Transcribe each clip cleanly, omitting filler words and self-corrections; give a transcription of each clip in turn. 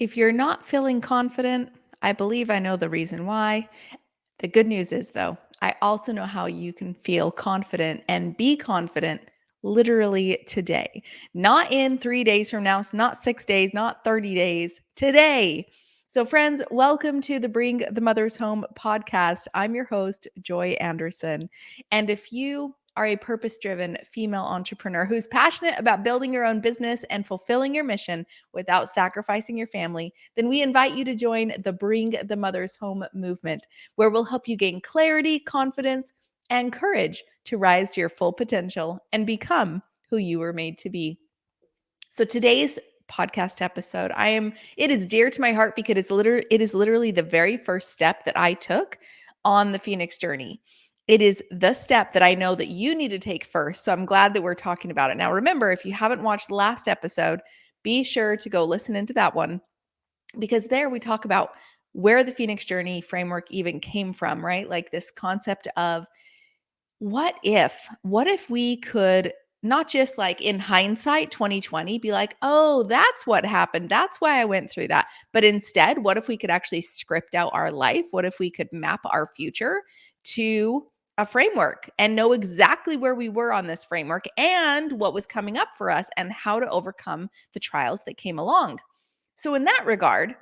If you're not feeling confident, I believe I know the reason why. The good news is, though, I also know how you can feel confident and be confident literally today. Not in 3 days from now, not 6 days, not 30 days, today. So, friends, welcome to the Bring the Mothers Home podcast. I'm your host, Joy Anderson. And if you are a purpose driven female entrepreneur who's passionate about building your own business and fulfilling your mission without sacrificing your family, then we invite you to join the Bring the Mothers Home movement, where we'll help you gain clarity, confidence, and courage to rise to your full potential and become who you were made to be. So today's podcast episode, it is dear to my heart because it is literally the very first step that I took on the Phoenix journey. It is the step that I know that you need to take first. So I'm glad that we're talking about it. Now, remember, if you haven't watched the last episode, be sure to go listen into that one, because there we talk about where the Phoenix journey framework even came from, right? Like this concept of what if we could not just like in hindsight 2020 be like, oh, that's what happened, that's why I went through that, but instead, what if we could actually script out our life? What if we could map our future to a framework and know exactly where we were on this framework and what was coming up for us and how to overcome the trials that came along? So in that regard,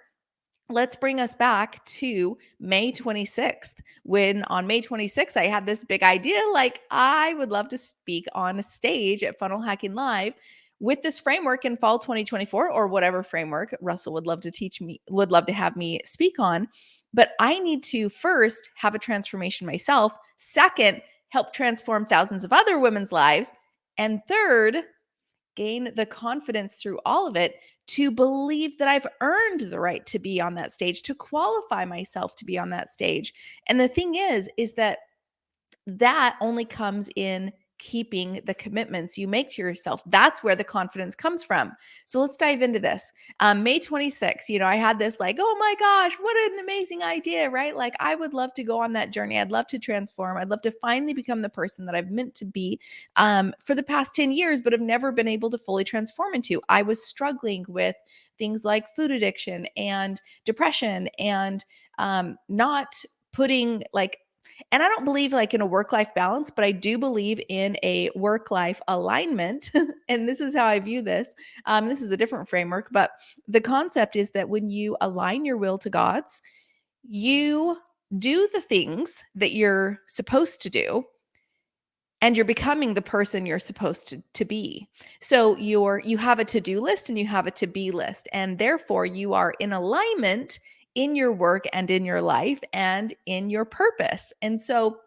let's bring us back to May 26th, when on May 26th, I had this big idea. Like, I would love to speak on a stage at Funnel Hacking Live with this framework in fall 2024, or whatever framework Russell would love to have me speak on. But I need to first have a transformation myself. Second, help transform thousands of other women's lives. And third, gain the confidence through all of it to believe that I've earned the right to be on that stage, to qualify myself to be on that stage. And the thing is that only comes in keeping the commitments you make to yourself. That's where the confidence comes from. So let's dive into this. May 26th, I had this like, oh my gosh, what an amazing idea, right? Like, I would love to go on that journey. I'd love to transform. I'd love to finally become the person that I've meant to be for the past 10 years, but have never been able to fully transform into. I was struggling with things like food addiction and depression and not putting like, and I don't believe like in a work-life balance, but I do believe in a work-life alignment. And this is how I view this. This is a different framework, but the concept is that when you align your will to God's, you do the things that you're supposed to do, and you're becoming the person you're supposed to be. So you have a to-do list and you have a to-be list, and therefore you are in alignment in your work and in your life and in your purpose. And so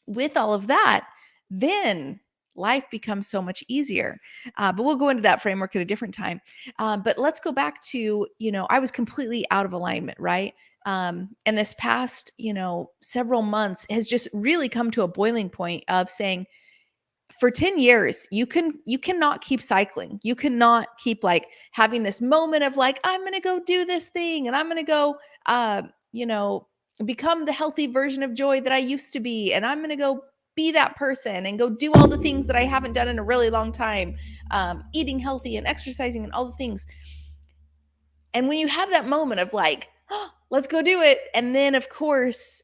with all of that, then life becomes so much easier. But we'll go into that framework at a different time. But let's go back to, I was completely out of alignment, right? And this past, several months has just really come to a boiling point of saying, for 10 years you cannot keep cycling. You cannot keep like having this moment of like, I'm going to go do this thing and I'm going to go you know become the healthy version of Joy that I used to be, and I'm going to go be that person and go do all the things that I haven't done in a really long time, eating healthy and exercising and all the things. And when you have that moment of like, oh, let's go do it, and then of course,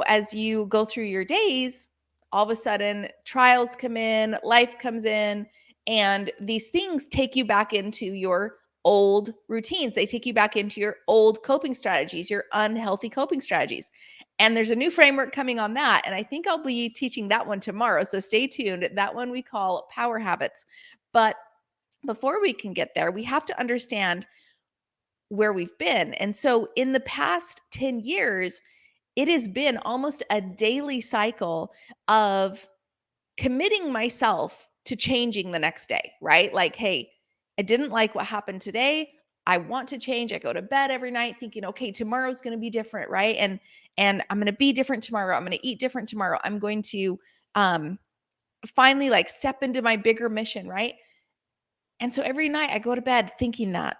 as you go through your days, all of a sudden trials come in, life comes in, and these things take you back into your old routines. They take you back into your old coping strategies, your unhealthy coping strategies. And there's a new framework coming on that. And I think I'll be teaching that one tomorrow. So stay tuned. That one we call Power Habits. But before we can get there, we have to understand where we've been. And so in the past 10 years, it has been almost a daily cycle of committing myself to changing the next day, right? Like, hey, I didn't like what happened today. I want to change. I go to bed every night thinking, okay, tomorrow's going to be different, right? And I'm going to be different tomorrow. I'm going to eat different tomorrow. I'm going to finally like step into my bigger mission, right? And so every night I go to bed thinking that.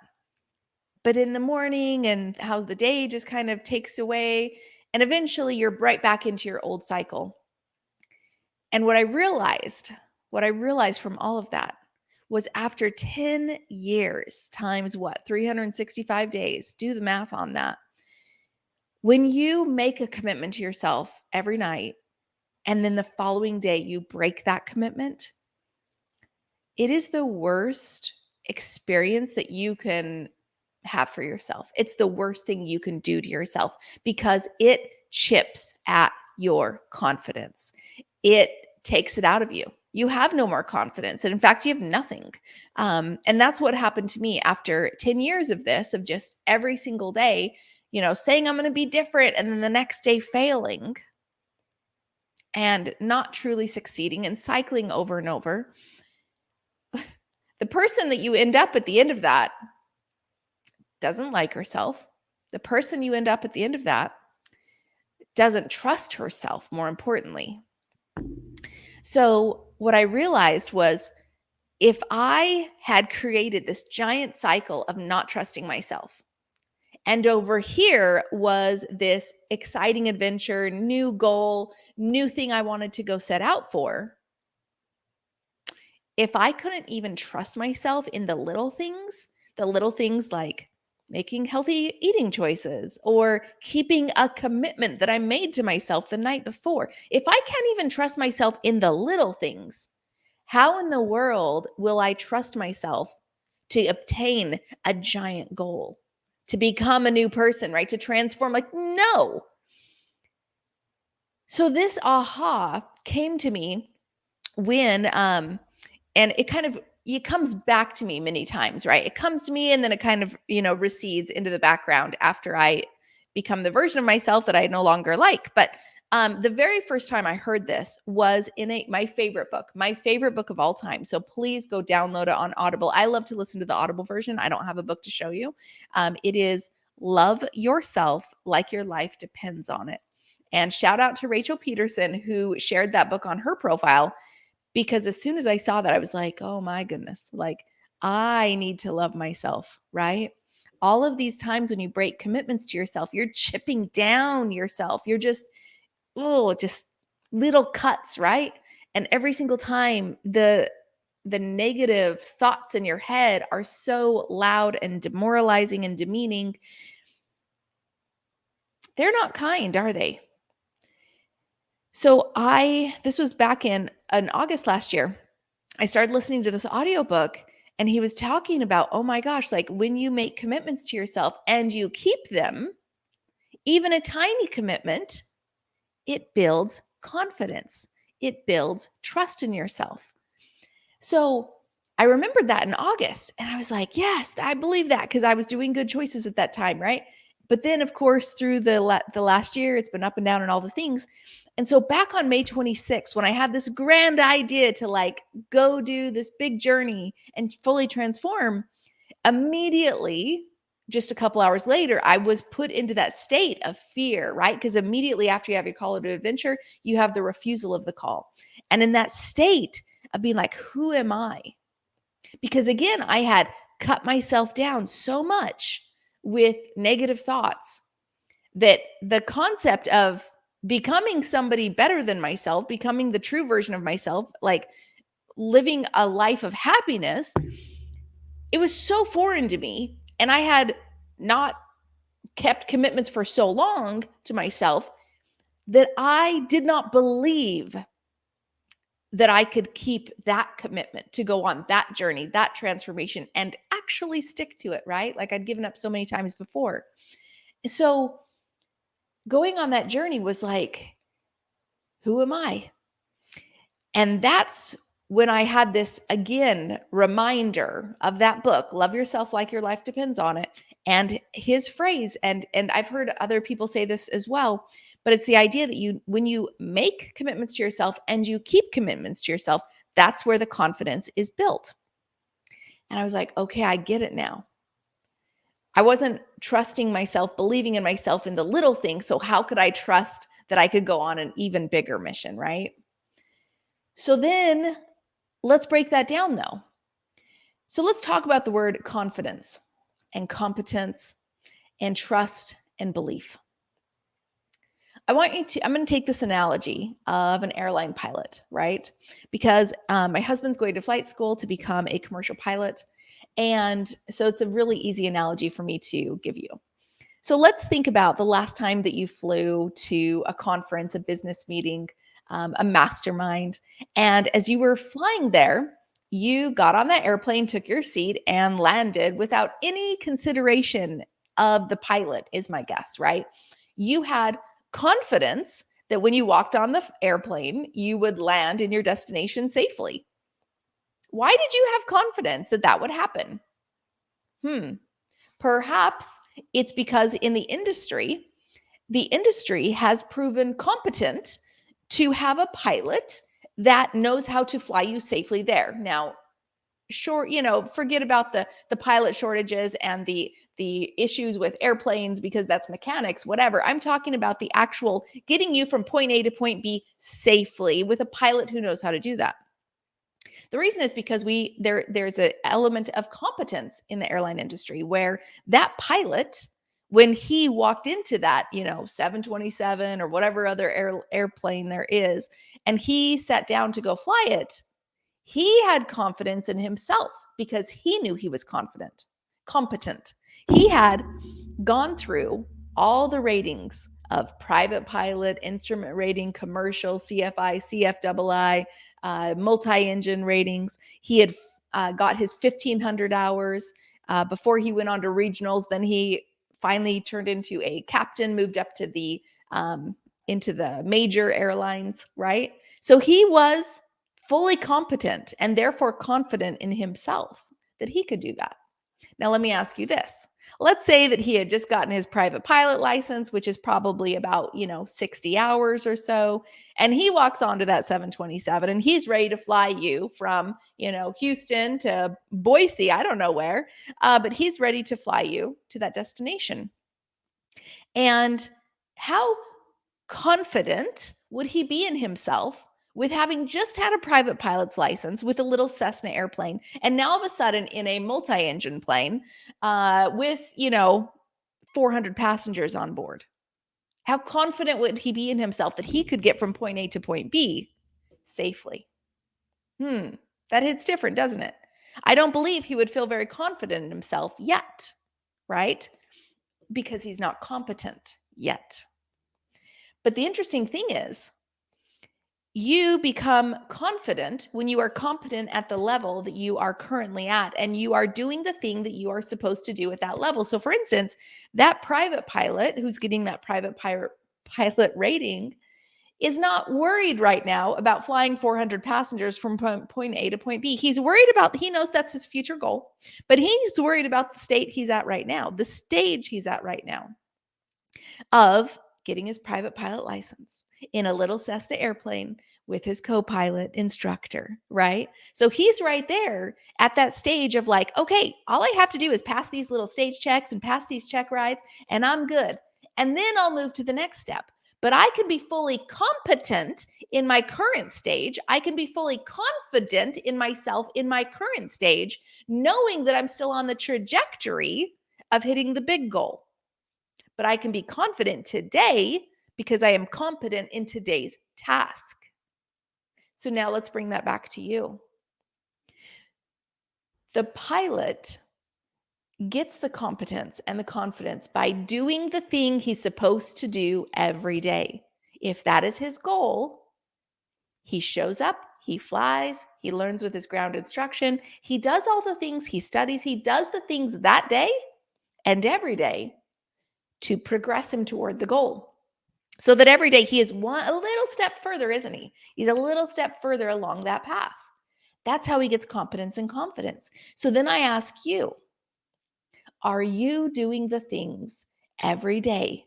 But in the morning and how the day just kind of takes away, and eventually you're right back into your old cycle. And what I realized from all of that was after 10 years times what? 365 days. Do the math on that. When you make a commitment to yourself every night and then the following day you break that commitment, it is the worst experience that you can have for yourself. It's the worst thing you can do to yourself because it chips at your confidence. It takes it out of you. You have no more confidence. And in fact, you have nothing. And that's what happened to me after 10 years of this, of just every single day, saying I'm going to be different and then the next day failing and not truly succeeding and cycling over and over. The person that you end up at the end of that doesn't like herself. The person you end up at the end of that doesn't trust herself, more importantly. So what I realized was if I had created this giant cycle of not trusting myself, and over here was this exciting adventure, new goal, new thing I wanted to go set out for, if I couldn't even trust myself in the little things like making healthy eating choices or keeping a commitment that I made to myself the night before, if I can't even trust myself in the little things, how in the world will I trust myself to obtain a giant goal, to become a new person, right? To transform? Like, no. So this aha came to me when and it comes back to me many times, right? It comes to me and then it kind of, recedes into the background after I become the version of myself that I no longer like. But the very first time I heard this was in my favorite book of all time. So please go download it on Audible. I love to listen to the Audible version. I don't have a book to show you. It is Love Yourself Like Your Life Depends on It. And shout out to Rachel Peterson, who shared that book on her profile. Because as soon as I saw that, I was like, oh my goodness, like I need to love myself, right? All of these times when you break commitments to yourself, you're chipping down yourself. You're just little cuts, right? And every single time the negative thoughts in your head are so loud and demoralizing and demeaning. They're not kind, are they? So this was back in August last year. I started listening to this audiobook and he was talking about, oh my gosh, like when you make commitments to yourself and you keep them, even a tiny commitment, it builds confidence. It builds trust in yourself. So I remembered that in August and I was like, yes, I believe that because I was doing good choices at that time, right? But then, of course, through the last year, it's been up and down and all the things. And so back on May 26th, when I had this grand idea to like go do this big journey and fully transform, immediately, just a couple hours later, I was put into that state of fear, right? Because immediately after you have your call to adventure, you have the refusal of the call. And in that state of being like, who am I? Because again, I had cut myself down so much with negative thoughts that the concept of becoming somebody better than myself, becoming the true version of myself, like living a life of happiness, it was so foreign to me. And I had not kept commitments for so long to myself that I did not believe that I could keep that commitment to go on that journey, that transformation, and actually stick to it, right? Like I'd given up so many times before. So going on that journey was like, who am I? And that's when I had this, again, reminder of that book, Love Yourself Like Your Life Depends on It. And his phrase, and I've heard other people say this as well, but it's the idea that when you make commitments to yourself and you keep commitments to yourself, that's where the confidence is built. And I was like, okay, I get it now. I wasn't trusting myself, believing in myself in the little things. So how could I trust that I could go on an even bigger mission, right? So then let's break that down though. So let's talk about the word confidence and competence and trust and belief. I'm going to take this analogy of an airline pilot, right? Because my husband's going to flight school to become a commercial pilot. And so it's a really easy analogy for me to give you. So let's think about the last time that you flew to a conference, a business meeting, a mastermind. And as you were flying there, you got on that airplane, took your seat, and landed without any consideration of the pilot, is my guess, right? You had confidence that when you walked on the airplane, you would land in your destination safely. Why did you have confidence that that would happen? Perhaps it's because in the industry has proven competent to have a pilot that knows how to fly you safely there. Now, forget about the pilot shortages and the issues with airplanes because that's mechanics, whatever. I'm talking about the actual getting you from point A to point B safely with a pilot who knows how to do that. The reason is because there's an element of competence in the airline industry where that pilot, when he walked into that, 727 or whatever other airplane there is, and he sat down to go fly it, he had confidence in himself because he knew he was competent. He had gone through all the ratings of private pilot, instrument rating, commercial, CFI, CFII, multi-engine ratings. He had got his 1,500 hours before he went on to regionals. Then he finally turned into a captain, moved up to into the major airlines, right? So he was fully competent and therefore confident in himself that he could do that. Now, let me ask you this. Let's say that he had just gotten his private pilot license, which is probably about, 60 hours or so. And he walks onto that 727 and he's ready to fly you from, Houston to Boise. I don't know where, but he's ready to fly you to that destination. And how confident would he be in himself with having just had a private pilot's license with a little Cessna airplane and now all of a sudden in a multi-engine plane with 400 passengers on board? How confident would he be in himself that he could get from point A to point B safely? That hits different, doesn't it? I don't believe he would feel very confident in himself yet, right? Because he's not competent yet. But the interesting thing is, you become confident when you are competent at the level that you are currently at, and you are doing the thing that you are supposed to do at that level. So, for instance, that private pilot who's getting that private pilot rating is not worried right now about flying 400 passengers from point A to point B. He knows that's his future goal, but he's worried about the state he's at right now, the stage he's at right now of getting his private pilot license in a little Cessna airplane with his co-pilot instructor, right? So he's right there at that stage of like, okay, all I have to do is pass these little stage checks and pass these check rides and I'm good. And then I'll move to the next step. But I can be fully competent in my current stage. I can be fully confident in myself in my current stage, knowing that I'm still on the trajectory of hitting the big goal. But I can be confident today because I am competent in today's task. So now let's bring that back to you. The pilot gets the competence and the confidence by doing the thing he's supposed to do every day. If that is his goal, he shows up, he flies, he learns with his ground instruction, he does all the things, he studies, he does the things that day and every day to progress him toward the goal. So that every day he is a little step further, isn't he? He's a little step further along that path. That's how he gets competence and confidence. So then I ask you, are you doing the things every day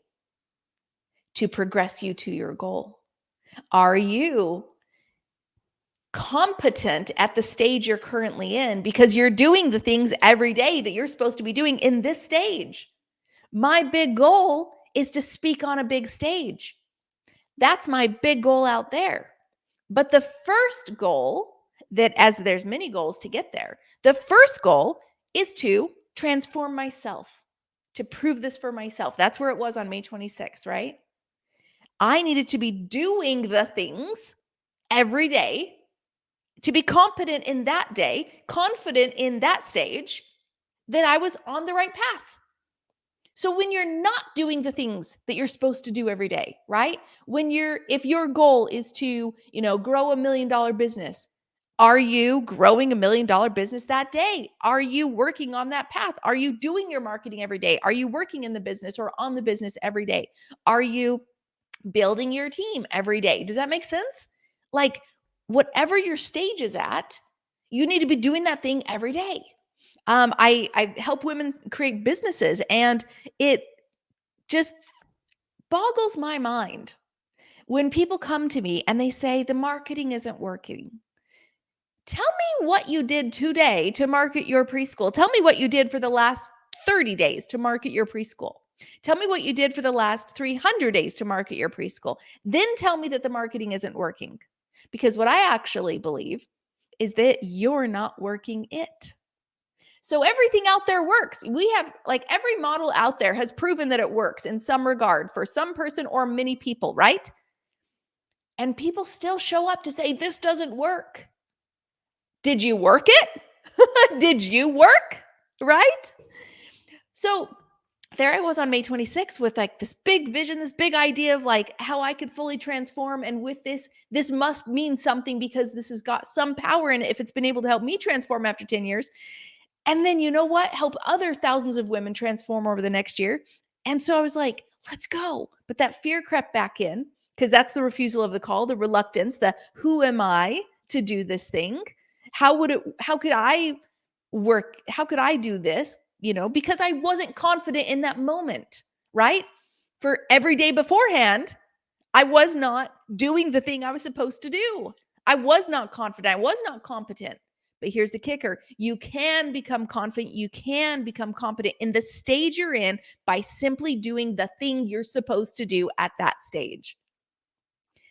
to progress you to your goal? Are you competent at the stage you're currently in because you're doing the things every day that you're supposed to be doing in this stage? My big goal is to speak on a big stage. That's my big goal out there. But the first goal, that as there's many goals to get there, the first goal is to transform myself, to prove this for myself. That's where it was on May 26th, right? I needed to be doing the things every day to be competent in that day, confident in that stage, that I was on the right path. So when you're not doing the things that you're supposed to do every day, right? If your goal is to, grow $1 million business, are you growing $1 million business that day? Are you working on that path? Are you doing your marketing every day? Are you working in the business or on the business every day? Are you building your team every day? Does that make sense? Like, whatever your stage is at, you need to be doing that thing every day. I help women create businesses, and it just boggles my mind when people come to me and they say the marketing isn't working. Tell me what you did today to market your preschool. Tell me what you did for the last 30 days to market your preschool. Tell me what you did for the last 300 days to market your preschool. Then tell me that the marketing isn't working. Because what I actually believe is that you're not working it. So everything out there works. We have, like, every model out there has proven that it works in some regard for some person or many people, right? And people still show up to say, this doesn't work. Did you work it? Did you work? Right? So there I was on May 26th with, like, this big vision, this big idea of, like, how I could fully transform. And with this must mean something, because this has got some power in it if it's been able to help me transform after 10 years. And then, you know what? Help other thousands of women transform over the next year. And so I was like, let's go. But that fear crept back in, because that's the refusal of the call, the reluctance, the who am I to do this thing? How could I work? How could I do this? Because I wasn't confident in that moment, right? For every day beforehand, I was not doing the thing I was supposed to do. I was not confident. I was not competent. But here's the kicker. You can become confident. You can become competent in the stage you're in by simply doing the thing you're supposed to do at that stage.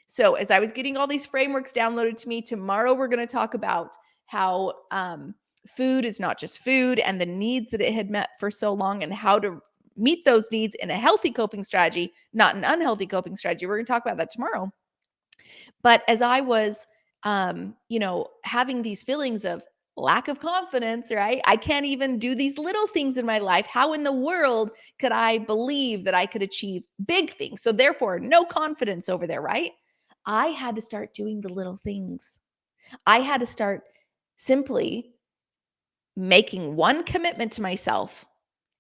So as I was getting all these frameworks downloaded to me, tomorrow we're going to talk about how food is not just food, and the needs that it had met for so long, and how to meet those needs in a healthy coping strategy, not an unhealthy coping strategy. We're going to talk about that tomorrow. But as I was, having these feelings of lack of confidence, right? I can't even do these little things in my life. How in the world could I believe that I could achieve big things? So therefore, no confidence over there, right? I had to start doing the little things. I had to start simply making one commitment to myself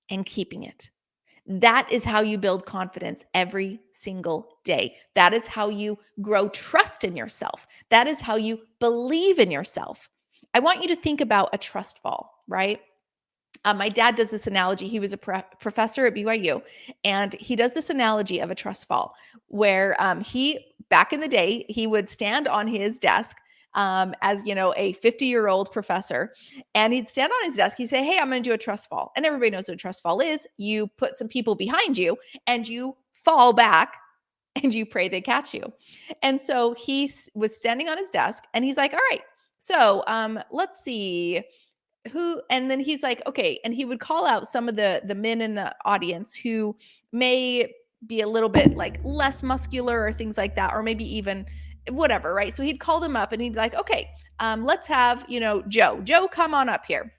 and keeping it. That is how you build confidence every single day. That is how you grow trust in yourself. That is how you believe in yourself. I want you to think about a trust fall, right? My dad does this analogy. He was a professor at BYU, and he does this analogy of a trust fall where back in the day, he would stand on his desk as a 50-year-old professor, and he'd stand on his desk. He'd say, "Hey, I'm going to do a trust fall," and everybody knows what a trust fall is. You put some people behind you, and you fall back, and you pray they catch you. And so he was standing on his desk, and he's like, "All right, so let's see." And then he's like, okay. And he would call out some of the men in the audience who may be a little bit, like, less muscular or things like that, or maybe even whatever, right? So he'd call them up and he'd be like, okay, let's have, Joe come on up here.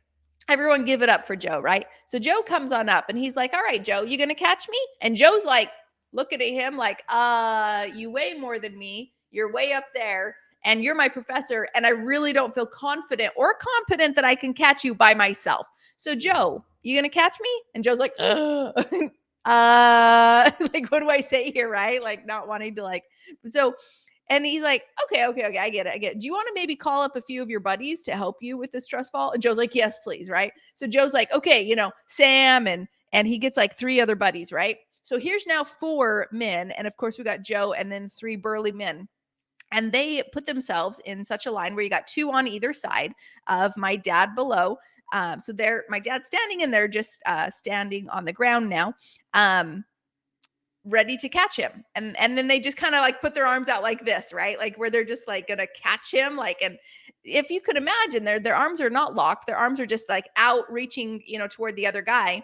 Everyone give it up for Joe, right? So Joe comes on up and he's like, all right, Joe, you gonna catch me? And Joe's like looking at him like, you weigh more than me, you're way up there, and you're my professor, and I really don't feel confident or competent that I can catch you by myself. So Joe, you gonna catch me? And Joe's like, like, what do I say here, right? Like, not wanting to, like, so. And he's like, okay, I get it. Do you want to maybe call up a few of your buddies to help you with this trust fall? And Joe's like, yes, please, right? So Joe's like, okay, Sam, and he gets like 3 other buddies, right? So here's now 4 men, and of course we got Joe and then 3 burly men. And they put themselves in such a line where you got 2 on either side of my dad below. So my dad's standing, and they're just standing on the ground now. ready to catch him. And then they just kind of like put their arms out like this, right? Like where they're just like gonna catch him. Like, and if you could imagine, their arms are not locked. Their arms are just like out reaching, toward the other guy,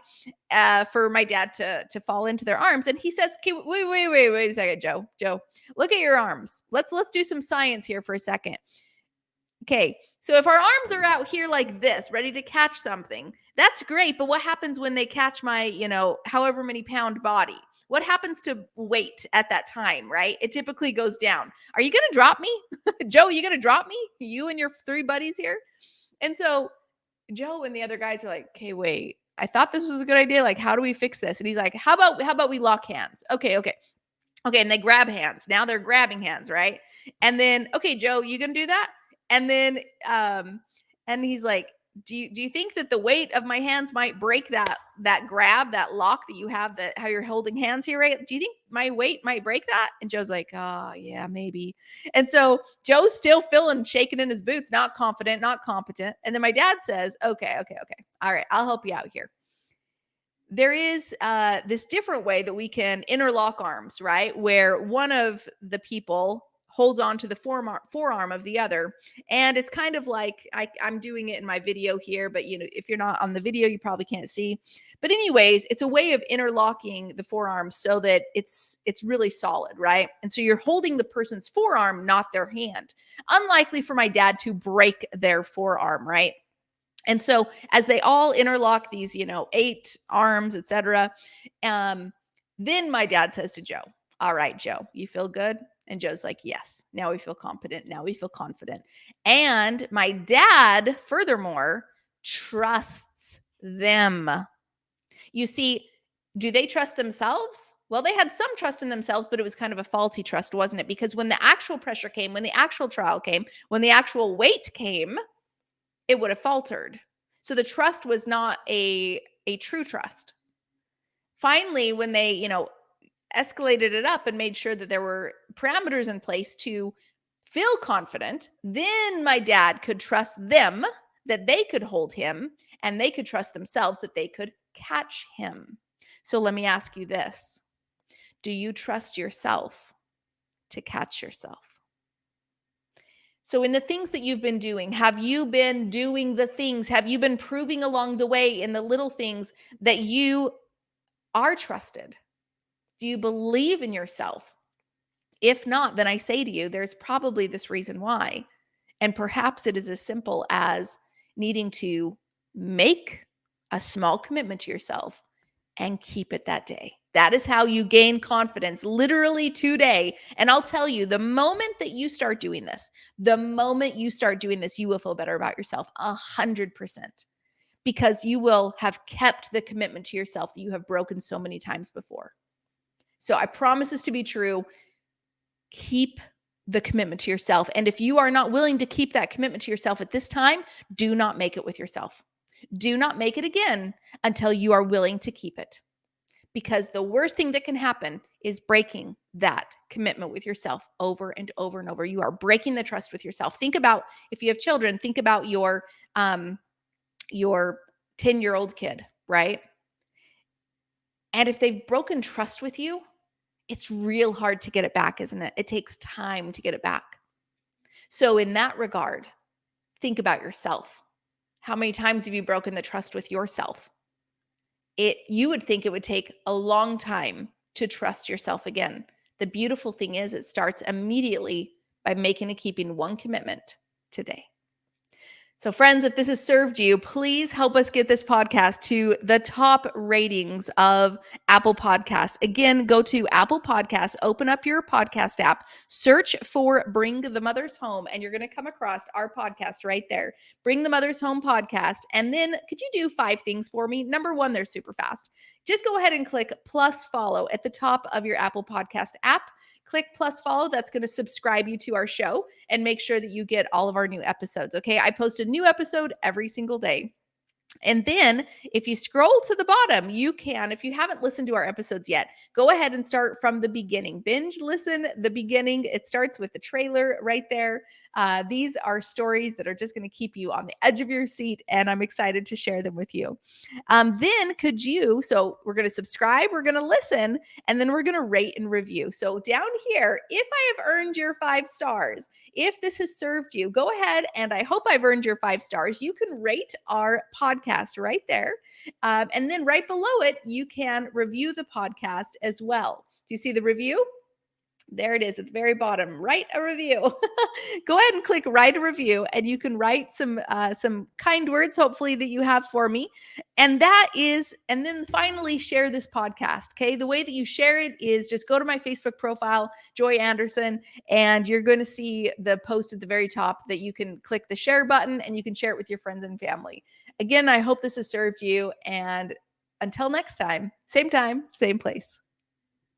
for my dad to fall into their arms. And he says, okay, wait a second, Joe, look at your arms. Let's do some science here for a second. Okay, so if our arms are out here like this, ready to catch something, that's great. But what happens when they catch my, however many pound body? What happens to weight at that time, right? It typically goes down. Are you going to drop me? Joe, you going to drop me? You and your three buddies here? And so Joe and the other guys are like, okay, wait, I thought this was a good idea. Like, how do we fix this? And he's like, how about we lock hands? Okay. And they grab hands. Now they're grabbing hands, right? And then, okay, Joe, you gonna do that? And then, and he's like, do you think that the weight of my hands might break that grab, that lock that you have, that how you're holding hands here, right? Do you think my weight might break that? And Joe's like, oh yeah, maybe. And so Joe's still feeling shaking in his boots, not confident, not competent. And then my dad says, okay. All right, I'll help you out here. There is this different way that we can interlock arms, right? Where one of the people holds on to the forearm of the other. And it's kind of like, I'm doing it in my video here, but if you're not on the video, you probably can't see. But anyways, it's a way of interlocking the forearm so that it's really solid, right? And so you're holding the person's forearm, not their hand. Unlikely for my dad to break their forearm, right? And so as they all interlock these, 8 arms, etc., then my dad says to Joe, all right, Joe, you feel good? And Joe's like, yes. Now we feel competent. Now we feel confident. And my dad, furthermore, trusts them. You see, do they trust themselves? Well, they had some trust in themselves, but it was kind of a faulty trust, wasn't it? Because when the actual pressure came, when the actual trial came, when the actual weight came, it would have faltered. So the trust was not a true trust. Finally, when they, escalated it up and made sure that there were parameters in place to feel confident, then my dad could trust them that they could hold him, and they could trust themselves that they could catch him. So let me ask you this. Do you trust yourself to catch yourself? So in the things that you've been doing, have you been doing the things? Have you been proving along the way in the little things that you are trusted? Do you believe in yourself? If not, then I say to you, there's probably this reason why. And perhaps it is as simple as needing to make a small commitment to yourself and keep it that day. That is how you gain confidence, literally today. And I'll tell you, the moment that you start doing this, you will feel better about yourself 100%, because you will have kept the commitment to yourself that you have broken so many times before. So I promise this to be true. Keep the commitment to yourself. And if you are not willing to keep that commitment to yourself at this time, do not make it with yourself. Do not make it again until you are willing to keep it. Because the worst thing that can happen is breaking that commitment with yourself over and over and over. You are breaking the trust with yourself. Think about, if you have children, think about your 10-year-old kid, right? And if they've broken trust with you, it's real hard to get it back, isn't it? It takes time to get it back. So in that regard, think about yourself. How many times have you broken the trust with yourself? You would think it would take a long time to trust yourself again. The beautiful thing is, it starts immediately by making and keeping one commitment today. So friends, if this has served you, please help us get this podcast to the top ratings of Apple Podcasts. Again, go to Apple Podcasts, open up your podcast app, search for Bring the Mothers Home, and you're going to come across our podcast right there. Bring the Mothers Home podcast. And then could you do 5 things for me? Number 1, they're super fast. Just go ahead and click plus follow at the top of your Apple Podcast app. Click plus follow. That's going to subscribe you to our show and make sure that you get all of our new episodes. Okay. I post a new episode every single day. And then if you scroll to the bottom, you can, if you haven't listened to our episodes yet, go ahead and start from the beginning. Binge listen the beginning. It starts with the trailer right there. These are stories that are just going to keep you on the edge of your seat, and I'm excited to share them with you. Then could you, so we're going to subscribe, we're going to listen, and then we're going to rate and review. So down here, if I have earned your 5 stars, if this has served you, go ahead, and I hope I've earned your 5 stars. You can rate our podcast right there. And then right below it, you can review the podcast as well. Do you see the review? There it is at the very bottom. Write a review. Go ahead and click write a review, and you can write some kind words, hopefully, that you have for me. And then finally share this podcast. Okay. The way that you share it is just go to my Facebook profile, Joy Anderson, and you're going to see the post at the very top that you can click the share button and you can share it with your friends and family. Again, I hope this has served you. And until next time, same place.